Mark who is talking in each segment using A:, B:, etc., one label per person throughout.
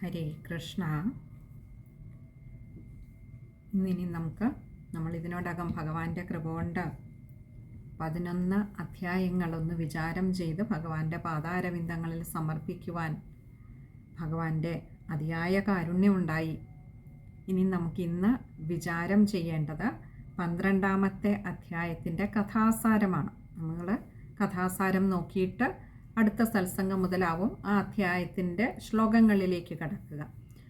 A: ഹരേ കൃഷ്ണ. ഇന്നിനി നമ്മൾ ഇതിനോടകം ഭഗവാന്റെ കൃപ കൊണ്ട് 11 അധ്യായങ്ങളൊന്ന് വിചാരം ചെയ്ത് ഭഗവാന്റെ പാതാരവിന്ദങ്ങളിൽ സമർപ്പിക്കുവാൻ ഭഗവാന്റെ അതിയായ കാരുണ്യമുണ്ടായി. ഇനി നമുക്കിന്ന് വിചാരം ചെയ്യേണ്ടത് 12ാമത്തെ അധ്യായത്തിൻ്റെ കഥാസാരമാണ്. നമ്മൾ കഥാസാരം നോക്കിയിട്ട് അടുത്ത സത്സംഗം മുതലാവും ആ അധ്യായത്തിൻ്റെ ശ്ലോകങ്ങളിലേക്ക് കടക്കുക.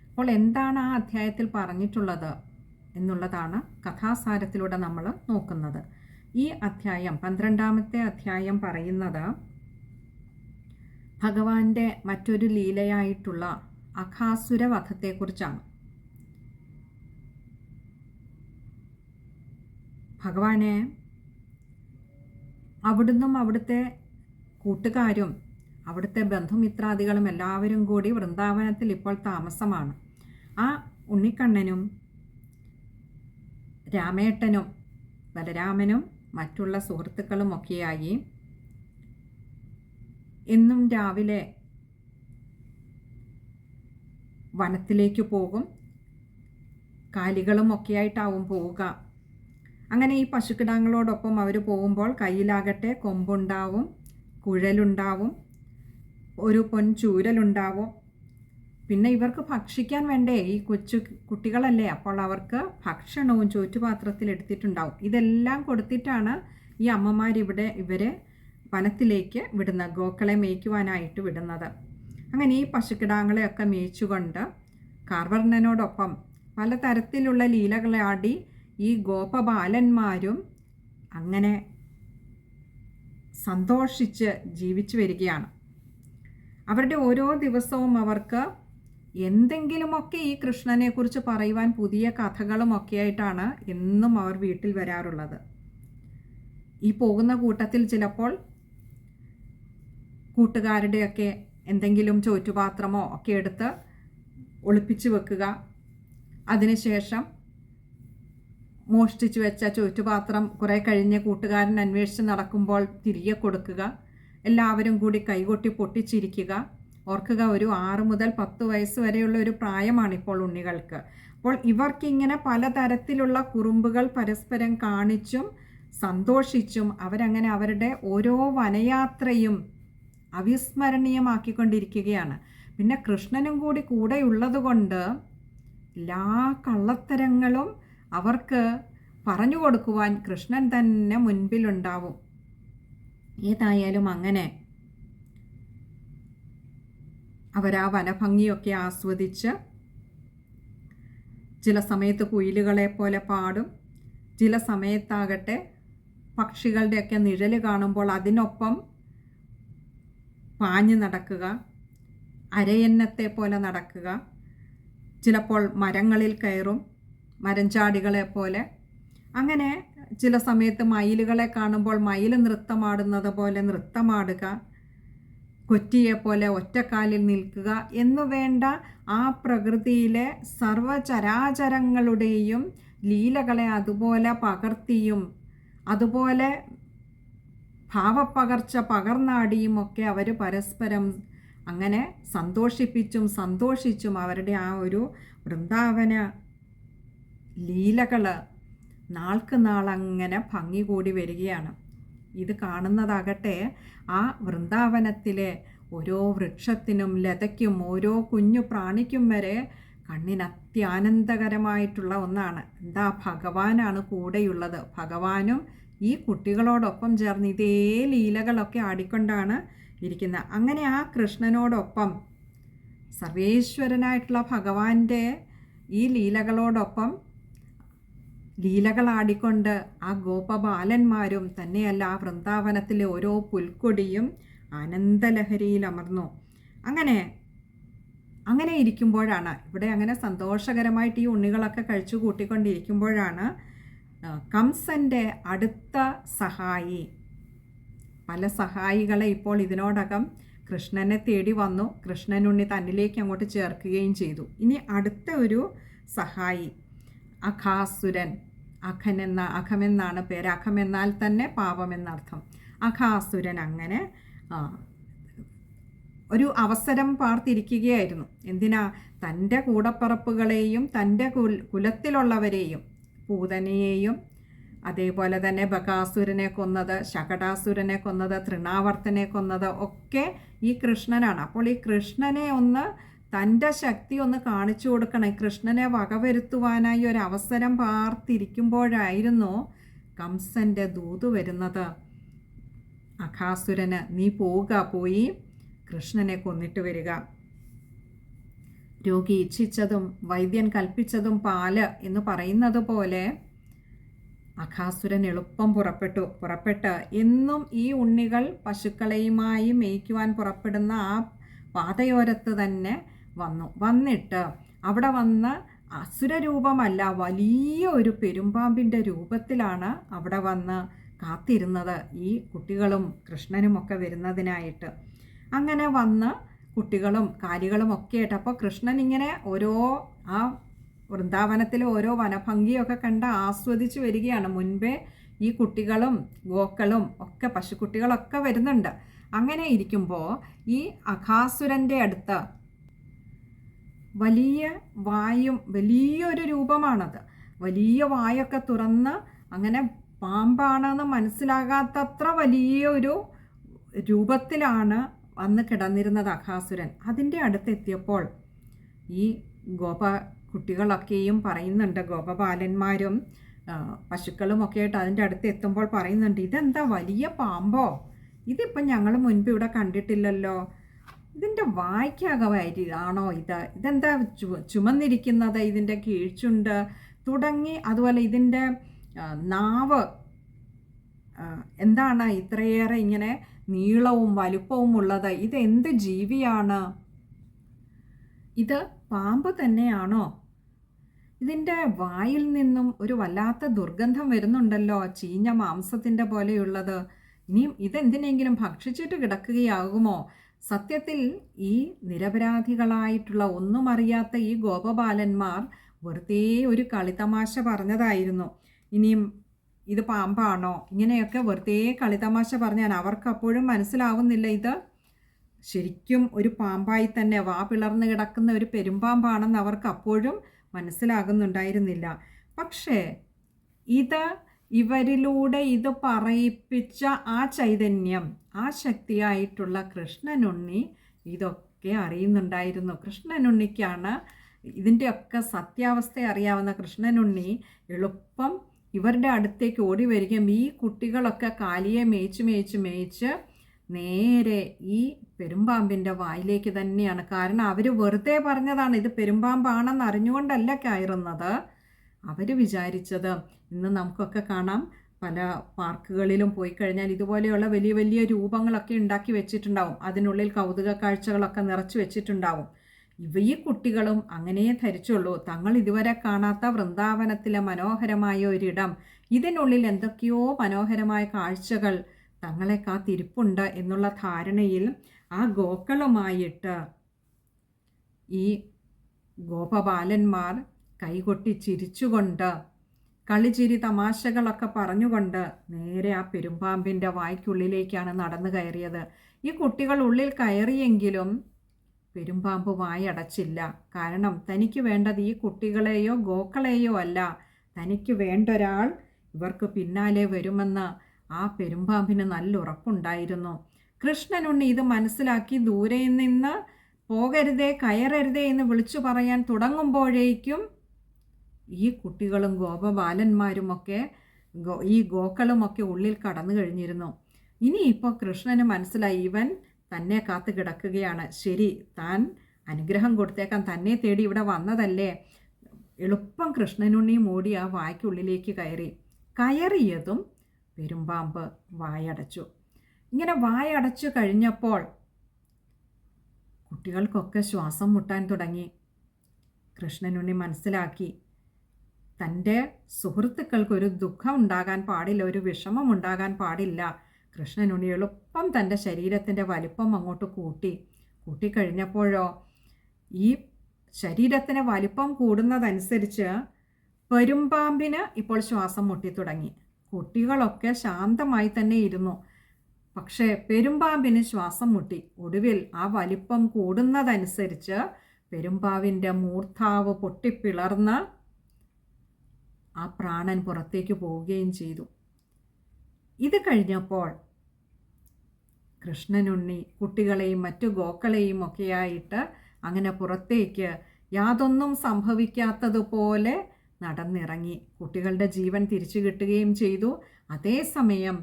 A: അപ്പോൾ എന്താണ് ആ അധ്യായത്തിൽ പറഞ്ഞിട്ടുള്ളത് എന്നുള്ളതാണ് കഥാസാരത്തിലൂടെ നമ്മൾ നോക്കുന്നത്. ഈ അധ്യായം 12ാമത്തെ അധ്യായം പറയുന്നത് ഭഗവാന്റെ മറ്റൊരു ലീലയായിട്ടുള്ള അഘാസുര വധത്തെക്കുറിച്ചാണ്. ഭഗവാനെ അവിടുന്നും അവിടുത്തെ കൂട്ടുകാരും അവിടുത്തെ ബന്ധുമിത്രാദികളും എല്ലാവരും കൂടി വൃന്ദാവനത്തിൽ ഇപ്പോൾ താമസമാണ്. ആ ഉണ്ണിക്കണ്ണനും രാമേട്ടനും ബലരാമനും മറ്റുള്ള സുഹൃത്തുക്കളും ഒക്കെയായി എന്നും രാവിലെ വനത്തിലേക്ക് പോകും. കാലികളും ഒക്കെയായിട്ടാവും പോവുക. അങ്ങനെ ഈ പശുക്കിടാങ്ങളോടൊപ്പം അവർ പോകുമ്പോൾ കയ്യിലാകട്ടെ കൊമ്പുണ്ടാവും, കുഴലുണ്ടാവും, ഒരു പൊൻചൂരലുണ്ടാവും. പിന്നെ ഇവർക്ക് ഭക്ഷിക്കാൻ വേണ്ടേ, ഈ കൊച്ചു കുട്ടികളല്ലേ, അപ്പോൾ അവർക്ക് ഭക്ഷണവും ചോറ്റുപാത്രത്തിൽ എടുത്തിട്ടുണ്ടാവും. ഇതെല്ലാം കൊടുത്തിട്ടാണ് ഈ അമ്മമാരിവിടെ ഇവരെ വനത്തിലേക്ക് വിടുന്നത്, ഗോക്കളെ മേയ്ക്കുവാനായിട്ട് വിടുന്നത്. അങ്ങനെ ഈ പശുക്കിടാങ്ങളെയൊക്കെ മേയിച്ചുകൊണ്ട് കാർവർണ്ണനോടൊപ്പം പലതരത്തിലുള്ള ലീലകളാടി ഈ ഗോപബാലന്മാരും അങ്ങനെ സന്തോഷിച്ച് ജീവിച്ചു വരികയാണ്. അവരുടെ ഓരോ ദിവസവും അവർക്ക് എന്തെങ്കിലുമൊക്കെ ഈ കൃഷ്ണനെക്കുറിച്ച് പറയുവാൻ പുതിയ കഥകളും ഒക്കെ ആയിട്ടാണ് എന്നും അവർ വീട്ടിൽ വരാറുള്ളത്. ഈ പോകുന്ന കൂട്ടത്തിൽ ചിലപ്പോൾ കൂട്ടുകാരുടെയൊക്കെ എന്തെങ്കിലും ചോറ്റുപാത്രമോ ഒക്കെ എടുത്ത് ഒളിപ്പിച്ചു വെക്കുക. അതിനുശേഷം മോഷ്ടിച്ചു വെച്ച ചോറ്റുപാത്രം കുറേ കഴിഞ്ഞ് കൂട്ടുകാരൻ അന്വേഷിച്ച് നടക്കുമ്പോൾ തിരികെ കൊടുക്കുക. എല്ലാവരും കൂടി കൈകൊട്ടി പൊട്ടിച്ചിരിക്കുക. ഓർക്കുക, ഒരു 6 മുതൽ 10 വയസ്സ് വരെയുള്ള ഒരു പ്രായമാണിപ്പോൾ ഉണ്ണികൾക്ക്. അപ്പോൾ ഇവർക്കിങ്ങനെ പലതരത്തിലുള്ള കുറുമ്പുകൾ പരസ്പരം കാണിച്ചും സന്തോഷിച്ചും അവരങ്ങനെ അവരുടെ ഓരോ വനയാത്രയും അവിസ്മരണീയമാക്കിക്കൊണ്ടിരിക്കുകയാണ്. പിന്നെ കൃഷ്ണനും കൂടി കൂടെയുള്ളത് കൊണ്ട് എല്ലാ കള്ളത്തരങ്ങളും അവർക്ക് പറഞ്ഞു കൊടുക്കുവാൻ കൃഷ്ണൻ തന്നെ മുൻപിലുണ്ടാവും. ഏതായാലും അങ്ങനെ അവരാ വനഭംഗിയൊക്കെ ആസ്വദിച്ച് ചില സമയത്ത് കുയിലുകളെ പോലെ പാടും, ചില സമയത്താകട്ടെ പക്ഷികളുടെയൊക്കെ നിഴൽ കാണുമ്പോൾ അതിനൊപ്പം പാഞ്ഞു നടക്കുക, അരയന്നത്തെ പോലെ നടക്കുക. ചിലപ്പോൾ മരങ്ങളിൽ കയറും, മരഞ്ചാടികളെ പോലെ. അങ്ങനെ ചില സമയത്ത് മയിലുകളെ കാണുമ്പോൾ മയിൽ നൃത്തമാടുന്നത് പോലെ നൃത്തമാടുക, കൊറ്റിയെപ്പോലെ ഒറ്റക്കാലിൽ നിൽക്കുക എന്നു വേണ്ട ആ പ്രകൃതിയിലെ സർവചരാചരങ്ങളുടെയും ലീലകളെ അതുപോലെ പകർത്തിയും അതുപോലെ ഭാവപ്പകർച്ച പകർന്നാടിയും ഒക്കെ അവർ പരസ്പരം അങ്ങനെ സന്തോഷിച്ചും അവരുടെ ആ ഒരു വൃന്ദാവന ലീലകൾ നാൾക്ക് നാളങ്ങനെ ഭംഗി കൂടി വരികയാണ്. ഇത് കാണുന്നതാകട്ടെ ആ വൃന്ദാവനത്തിലെ ഓരോ വൃക്ഷത്തിനും ലതയ്ക്കും ഓരോ കുഞ്ഞു പ്രാണിക്കും വരെ കണ്ണിന് അത്യാനന്ദകരമായിട്ടുള്ള ഒന്നാണ്. എന്താ, ഭഗവാനാണ് കൂടെയുള്ളത്. ഭഗവാനും ഈ കുട്ടികളോടൊപ്പം ചേർന്ന് ഇതേ ലീലകളൊക്കെ ആടിക്കൊണ്ടാണ് ഇരിക്കുന്നത്. അങ്ങനെ ആ കൃഷ്ണനോടൊപ്പം സർവേശ്വരനായിട്ടുള്ള ഭഗവാന്റെ ഈ ലീലകളോടൊപ്പം ലീലകളാടിക്കൊണ്ട് ആ ഗോപബാലന്മാരും തന്നെയല്ല ആ വൃന്ദാവനത്തിലെ ഓരോ പുൽക്കൊടിയും ആനന്ദലഹരിയിൽ അമർന്നു. അങ്ങനെ ഇരിക്കുമ്പോഴാണ്, ഇവിടെ അങ്ങനെ സന്തോഷകരമായിട്ട് ഈ ഉണ്ണികളൊക്കെ കഴിച്ചു കൂട്ടിക്കൊണ്ടിരിക്കുമ്പോഴാണ് കംസൻ്റെ അടുത്ത സഹായി, പല സഹായികളെ ഇപ്പോൾ ഇതിനോടകം കൃഷ്ണനെ തേടി വന്നു. കൃഷ്ണനുണ്ണി തന്നിലേക്ക് അങ്ങോട്ട് ചേർക്കുകയും ചെയ്തു. ഇനി അടുത്ത ഒരു സഹായി അഘാസുരൻ. അഘമെന്നാണ് പേര്. അഘമെന്നാൽ തന്നെ പാപമെന്നർത്ഥം. അഘാസുരൻ അങ്ങനെ ഒരു അവസരം പാർത്തിരിക്കുകയായിരുന്നു. എന്തിനാ? തൻ്റെ കൂടപ്പിറപ്പുകളെയും തൻ്റെ കുലത്തിലുള്ളവരെയും, പൂതനയെയും അതേപോലെ തന്നെ ബകാസുരനെ കൊന്നത്, ശകടാസുരനെ കൊന്നത്, തൃണാവർത്തനെ കൊന്നത് ഒക്കെ ഈ കൃഷ്ണനാണ്. അപ്പോൾ ഈ കൃഷ്ണനെ ഒന്ന് തൻ്റെ ശക്തി ഒന്ന് കാണിച്ചു കൊടുക്കണം. ഈ കൃഷ്ണനെ വകവരുത്തുവാനായി ഒരു അവസരം പാർത്തിരിക്കുമ്പോഴായിരുന്നു കംസൻ്റെ ദൂത് വരുന്നത്. അഘാസുരന്, നീ പോയി കൃഷ്ണനെ കൊന്നിട്ട് വരിക. രോഗി ഇച്ഛിച്ചതും വൈദ്യൻ കൽപ്പിച്ചതും പാല് എന്ന് പറയുന്നത് പോലെ അഘാസുരൻ എളുപ്പം പുറപ്പെട്ട് എന്നും ഈ ഉണ്ണികൾ പശുക്കളെയുമായി മേയ്ക്കുവാൻ പുറപ്പെടുന്ന ആ പാതയോരത്ത് തന്നെ വന്നിട്ട് അവിടെ വന്ന് അസുരരൂപമല്ല, വലിയ ഒരു പെരുമ്പാമ്പിൻ്റെ രൂപത്തിലാണ് അവിടെ വന്ന് കാത്തിരുന്നത് ഈ കുട്ടികളും കൃഷ്ണനുമൊക്കെ വരുന്നതിനായിട്ട്. അങ്ങനെ വന്ന് കുട്ടികളും കാലികളും ഒക്കെ ആയിട്ട്, അപ്പോൾ കൃഷ്ണൻ ഇങ്ങനെ ആ വൃന്ദാവനത്തിൽ ഓരോ വനഭംഗിയൊക്കെ കണ്ട് ആസ്വദിച്ച് വരികയാണ്. മുൻപേ ഈ കുട്ടികളും ഗോക്കളും ഒക്കെ പശുക്കുട്ടികളൊക്കെ വരുന്നുണ്ട്. അങ്ങനെ ഇരിക്കുമ്പോൾ ഈ അഘാസുരൻ്റെ അടുത്ത് വലിയ വായും, വലിയൊരു രൂപമാണത്, വലിയ വായൊക്കെ തുറന്ന് അങ്ങനെ പാമ്പാണെന്ന് മനസ്സിലാകാത്തത്ര വലിയൊരു രൂപത്തിലാണ് വന്ന് കിടന്നിരുന്നത് അഘാസുരൻ. അതിൻ്റെ അടുത്തെത്തിയപ്പോൾ ഈ കുട്ടികളൊക്കെയും പറയുന്നുണ്ട്, ഗോപബാലന്മാരും പശുക്കളും ഒക്കെ ആയിട്ട് അതിൻ്റെ അടുത്ത് എത്തുമ്പോൾ പറയുന്നുണ്ട്, ഇതെന്താ വലിയ പാമ്പോ? ഇതിപ്പം ഞങ്ങൾ മുൻപ് ഇവിടെ കണ്ടിട്ടില്ലല്ലോ. ഇതിൻ്റെ വായ്ക്കകമായിട്ടാണോ ഇതെന്താ ചുമന്നിരിക്കുന്നത്? ഇതിൻ്റെ കീഴ്ച്ചുണ്ട് തുടങ്ങി, അതുപോലെ ഇതിൻ്റെ നാവ് എന്താണ് ഇത്രയേറെ ഇങ്ങനെ നീളവും വലുപ്പവും ഉള്ളത്? ഇതെന്ത് ജീവിയാണ്? ഇത് പാമ്പ് തന്നെയാണോ? ഇതിൻ്റെ വായിൽ നിന്നും ഒരു വല്ലാത്ത ദുർഗന്ധം വരുന്നുണ്ടല്ലോ, ചീഞ്ഞ മാംസത്തിൻ്റെ പോലെയുള്ളത്. ഇനിയും ഇതെന്തിനെങ്കിലും ഭക്ഷിച്ചിട്ട് കിടക്കുകയാകുമോ? സത്യത്തിൽ ഈ നിരപരാധികളായിട്ടുള്ള ഒന്നും അറിയാത്ത ഈ ഗോപബാലന്മാർ വെറുതെ ഒരു കളിതമാശ പറഞ്ഞതായിരുന്നു. ഇനിയും ഇത് പാമ്പാണോ? ഇങ്ങനെയൊക്കെ വെറുതെ കളിതമാശ പറഞ്ഞാൽ അവർക്കപ്പോഴും മനസ്സിലാവുന്നില്ല ഇത് ശരിക്കും ഒരു പാമ്പായി തന്നെ വാ പിളർന്ന് കിടക്കുന്ന ഒരു പെരുമ്പാമ്പാണെന്ന് അവർക്ക് അപ്പോഴും മനസ്സിലാകുന്നുണ്ടായിരുന്നില്ല. പക്ഷേ ഇവരിലൂടെ ഇത് പറയിപ്പിച്ച ആ ചൈതന്യം, ആ ശക്തിയായിട്ടുള്ള കൃഷ്ണനുണ്ണി ഇതൊക്കെ അറിയുന്നുണ്ടായിരുന്നു. കൃഷ്ണനുണ്ണിക്കാണ് ഇതിൻ്റെയൊക്കെ സത്യാവസ്ഥ അറിയാവുന്ന കൃഷ്ണനുണ്ണി എളുപ്പം ഇവരുടെ അടുത്തേക്ക് ഓടി വരികയും ഈ കുട്ടികളൊക്കെ കാലിയെ മേയിച്ച് നേരെ ഈ പെരുമ്പാമ്പിൻ്റെ വായിലേക്ക് തന്നെയാണ്. കാരണം അവർ വെറുതെ പറഞ്ഞതാണ്, ഇത് പെരുമ്പാമ്പാണെന്ന് അറിഞ്ഞുകൊണ്ടല്ല കയറുന്നത്. അവർ വിചാരിച്ചത്, ഇന്ന് നമുക്കൊക്കെ കാണാം, പല പാർക്കുകളിലും പോയി കഴിഞ്ഞാൽ ഇതുപോലെയുള്ള വലിയ വലിയ രൂപങ്ങളൊക്കെ ഉണ്ടാക്കി വെച്ചിട്ടുണ്ടാവും, അതിനുള്ളിൽ കൗതുക കാഴ്ചകളൊക്കെ നിറച്ചു വെച്ചിട്ടുണ്ടാവും. ഈ കുട്ടികളും അങ്ങനെ ധരിച്ചുള്ളൂ, തങ്ങൾ ഇതുവരെ കാണാത്ത വൃന്ദാവനത്തിലെ മനോഹരമായ ഒരിടം, ഇതിനുള്ളിൽ എന്തൊക്കെയോ മനോഹരമായ കാഴ്ചകൾ തങ്ങളെ കാത്തിരിപ്പുണ്ട് എന്നുള്ള ധാരണയിൽ ആ ഗോക്കളുമായിട്ട് ഈ ഗോപബാലന്മാർ കൈകൊട്ടി ചിരിച്ചുകൊണ്ട് കളിച്ചിരി തമാശകളൊക്കെ പറഞ്ഞുകൊണ്ട് നേരെ ആ പെരുമ്പാമ്പിൻ്റെ വായ്ക്കുള്ളിലേക്കാണ് നടന്നു കയറിയത്. ഈ കുട്ടികൾ ഉള്ളിൽ കയറിയെങ്കിലും പെരുമ്പാമ്പ് വായടച്ചില്ല. കാരണം തനിക്ക് വേണ്ടത് ഈ കുട്ടികളെയോ ഗോക്കളെയോ അല്ല, തനിക്ക് വേണ്ടൊരാൾ ഇവർക്ക് പിന്നാലെ വരുമെന്ന് ആ പെരുമ്പാമ്പിന് നല്ല ഉറപ്പുണ്ടായിരുന്നു. കൃഷ്ണനുണ്ണി ഇത് മനസ്സിലാക്കി ദൂരെ നിന്ന് പോകരുതേ, കയറരുതേ എന്ന് വിളിച്ചു പറയാൻ തുടങ്ങുമ്പോഴേക്കും ഈ കുട്ടികളും ഗോപബാലന്മാരുമൊക്കെ ഈ ഗോക്കളുമൊക്കെ ഉള്ളിൽ കടന്നു കഴിഞ്ഞിരുന്നു. ഇനിയിപ്പോൾ കൃഷ്ണന് മനസ്സിലായി, ഇവൻ തന്നെ കാത്തു കിടക്കുകയാണ്. ശരി, താൻ അനുഗ്രഹം കൊടുത്തേക്കാൻ, തന്നെ തേടി ഇവിടെ വന്നതല്ലേ. എളുപ്പം കൃഷ്ണനുണ്ണിയും ഓടി ആ വായ്ക്കുള്ളിലേക്ക് കയറിയതും പെരുമ്പാമ്പ് വായടച്ചു. ഇങ്ങനെ വായടച്ചു കഴിഞ്ഞപ്പോൾ കുട്ടികൾക്കൊക്കെ ശ്വാസം മുട്ടാൻ തുടങ്ങി. കൃഷ്ണനുണ്ണി മനസ്സിലാക്കി, തൻ്റെ സുഹൃത്തുക്കൾക്കൊരു ദുഃഖം ഉണ്ടാകാൻ പാടില്ല, ഒരു വിഷമം ഉണ്ടാകാൻ പാടില്ല. കൃഷ്ണനുണ്ണി എളുപ്പം തൻ്റെ ശരീരത്തിൻ്റെ വലിപ്പം അങ്ങോട്ട് കൂട്ടിക്കഴിഞ്ഞപ്പോഴോ ഈ ശരീരത്തിന് വലിപ്പം കൂടുന്നതനുസരിച്ച് പെരുമ്പാമ്പിന് ഇപ്പോൾ ശ്വാസം മുട്ടിത്തുടങ്ങി. കുട്ടികളൊക്കെ ശാന്തമായി തന്നെ ഇരുന്നു. പക്ഷേ പെരുമ്പാമ്പിന് ശ്വാസം മുട്ടി. ഒടുവിൽ ആ വലിപ്പം കൂടുന്നതനുസരിച്ച് പെരുമ്പാവിൻ്റെ മൂർധാവ് പൊട്ടിപ്പിളർന്ന് ആ പ്രാണൻ പുറത്തേക്ക് പോവുകയും ചെയ്തു. ഇത് കഴിഞ്ഞപ്പോൾ കൃഷ്ണനുണ്ണി കുട്ടികളെയും മറ്റു ഗോക്കളെയും ഒക്കെയായിട്ട് അങ്ങനെ പുറത്തേക്ക് യാതൊന്നും സംഭവിക്കാത്തതുപോലെ നടന്നിറങ്ങി. കുട്ടികളുടെ ജീവൻ തിരിച്ചു കിട്ടുകയും ചെയ്തു. അതേസമയം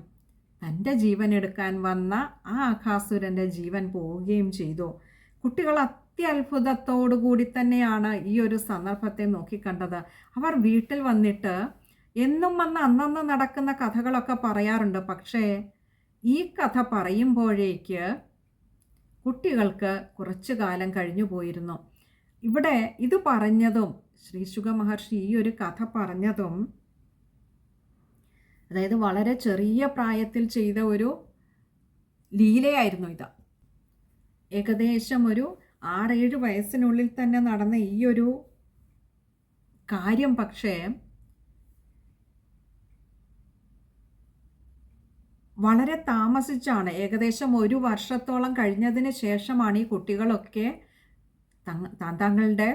A: തൻ്റെ ജീവൻ എടുക്കാൻ വന്ന ആ അഘാസുരൻ്റെ ജീവൻ പോവുകയും ചെയ്തു. കുട്ടികൾ അത്യത്ഭുതത്തോടു കൂടി തന്നെയാണ് ഈ ഒരു സന്ദർഭത്തെ നോക്കിക്കണ്ടത്. അവർ വീട്ടിൽ വന്നിട്ട് എന്നും വന്ന് അന്നന്ന് നടക്കുന്ന കഥകളൊക്കെ പറയാറുണ്ട്. പക്ഷേ ഈ കഥ പറയുമ്പോഴേക്ക് കുട്ടികൾക്ക് കുറച്ചു കാലം കഴിഞ്ഞു പോയിരുന്നു. ഇവിടെ ഇത് പറഞ്ഞതും ശ്രീ ശുക മഹർഷി ഈ ഒരു കഥ പറഞ്ഞതും, അതായത് വളരെ ചെറിയ പ്രായത്തിൽ ചെയ്ത ഒരു ലീലയായിരുന്നു ഇത്. ഏകദേശം ഒരു 6-7 വയസ്സിനുള്ളിൽ തന്നെ നടന്ന ഈ ഒരു കാര്യം പക്ഷേ വളരെ താമസിച്ചാണ്, ഏകദേശം 1 വർഷത്തോളം കഴിഞ്ഞതിന് ശേഷമാണ് ഈ കുട്ടികളൊക്കെ തങ്ങളുടെ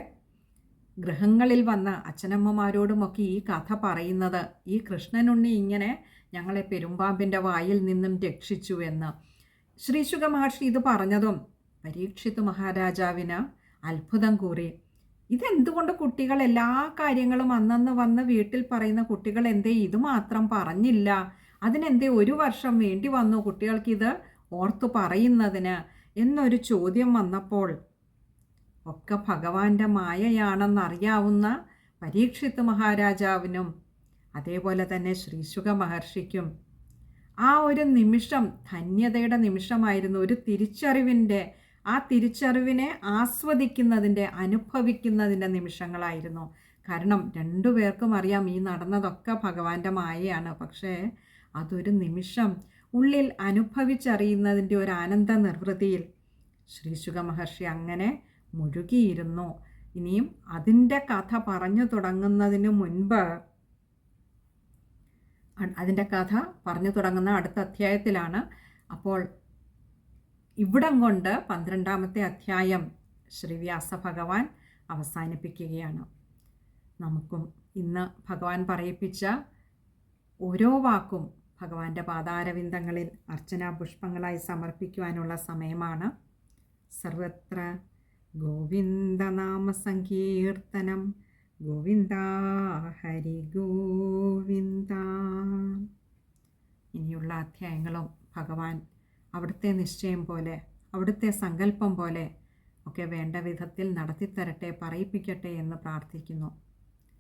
A: ഗൃഹങ്ങളിൽ വന്ന് അച്ഛനമ്മമാരോടുമൊക്കെ ഈ കഥ പറയുന്നത്. ഈ കൃഷ്ണനുണ്ണി ഇങ്ങനെ ഞങ്ങളെ പെരുമ്പാമ്പിൻ്റെ വായിൽ നിന്നും രക്ഷിച്ചു എന്ന്. ശ്രീ ശുക മഹർഷി ഇത് പറഞ്ഞതും പരീക്ഷിത് മഹാരാജാവിന് അത്ഭുതം കൂറി. ഇതെന്തുകൊണ്ട് കുട്ടികൾ എല്ലാ കാര്യങ്ങളും അന്നന്ന് വന്ന് വീട്ടിൽ പറയുന്ന കുട്ടികൾ എന്തേ ഇത് മാത്രം പറഞ്ഞില്ല? അതിനെന്തേ 1 വർഷം വേണ്ടി വന്നു കുട്ടികൾക്കിത് ഓർത്തു പറയുന്നതിന് എന്നൊരു ചോദ്യം വന്നപ്പോൾ ഒക്കെ ഭഗവാന്റെ മായയാണെന്നറിയാവുന്ന പരീക്ഷിത് മഹാരാജാവിനും അതേപോലെ തന്നെ ശ്രീ ശുക മഹർഷിക്കും ആ ഒരു നിമിഷം ധന്യതയുടെ നിമിഷമായിരുന്നു. ഒരു തിരിച്ചറിവിൻ്റെ, ആ തിരിച്ചറിവിനെ ആസ്വദിക്കുന്നതിൻ്റെ, അനുഭവിക്കുന്നതിൻ്റെ നിമിഷങ്ങളായിരുന്നു. കാരണം 2 പേർക്കും അറിയാം ഈ നടന്നതൊക്കെ ഭഗവാന്റെ മായയാണ്. പക്ഷേ അതൊരു നിമിഷം ഉള്ളിൽ അനുഭവിച്ചറിയുന്നതിൻ്റെ ഒരു ആനന്ദ നിർവൃതിയിൽ ശ്രീ ശുക മഹർഷി അങ്ങനെ മുഴുകിയിരുന്നു. ഇനിയും അതിൻ്റെ കഥ പറഞ്ഞു തുടങ്ങുന്നതിന് മുൻപ്, അതിൻ്റെ കഥ പറഞ്ഞു തുടങ്ങുന്ന അടുത്ത അധ്യായത്തിലാണ്. അപ്പോൾ ഇവിടം കൊണ്ട് 12ാമത്തെ അധ്യായം ശ്രീ വ്യാസ ഭഗവാൻ അവസാനിപ്പിക്കുകയാണ്. നമുക്കും ഇന്ന് ഭഗവാൻ പറയിപ്പിച്ച ഓരോ വാക്കും ഭഗവാന്റെ പാദാരവിന്ദങ്ങളിൽ അർച്ചനാ പുഷ്പങ്ങളായി സമർപ്പിക്കുവാനുള്ള സമയമാണ്. സർവത്ര ഗോവിന്ദനാമ സങ്കീർത്തനം, ഗോവിന്ദ ഹരി ഗോവിന്ദ. ഇനിയുള്ള അധ്യായങ്ങളും ഭഗവാൻ അവിടുത്തെ നിശ്ചയം പോലെ, അവിടുത്തെ സങ്കല്പം പോലെ ഒക്കെ വേണ്ട വിധത്തിൽ നടത്തിത്തരട്ടെ, പറയിപ്പിക്കട്ടെ എന്ന് പ്രാർത്ഥിക്കുന്നു.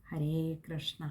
A: ഹരേ കൃഷ്ണ.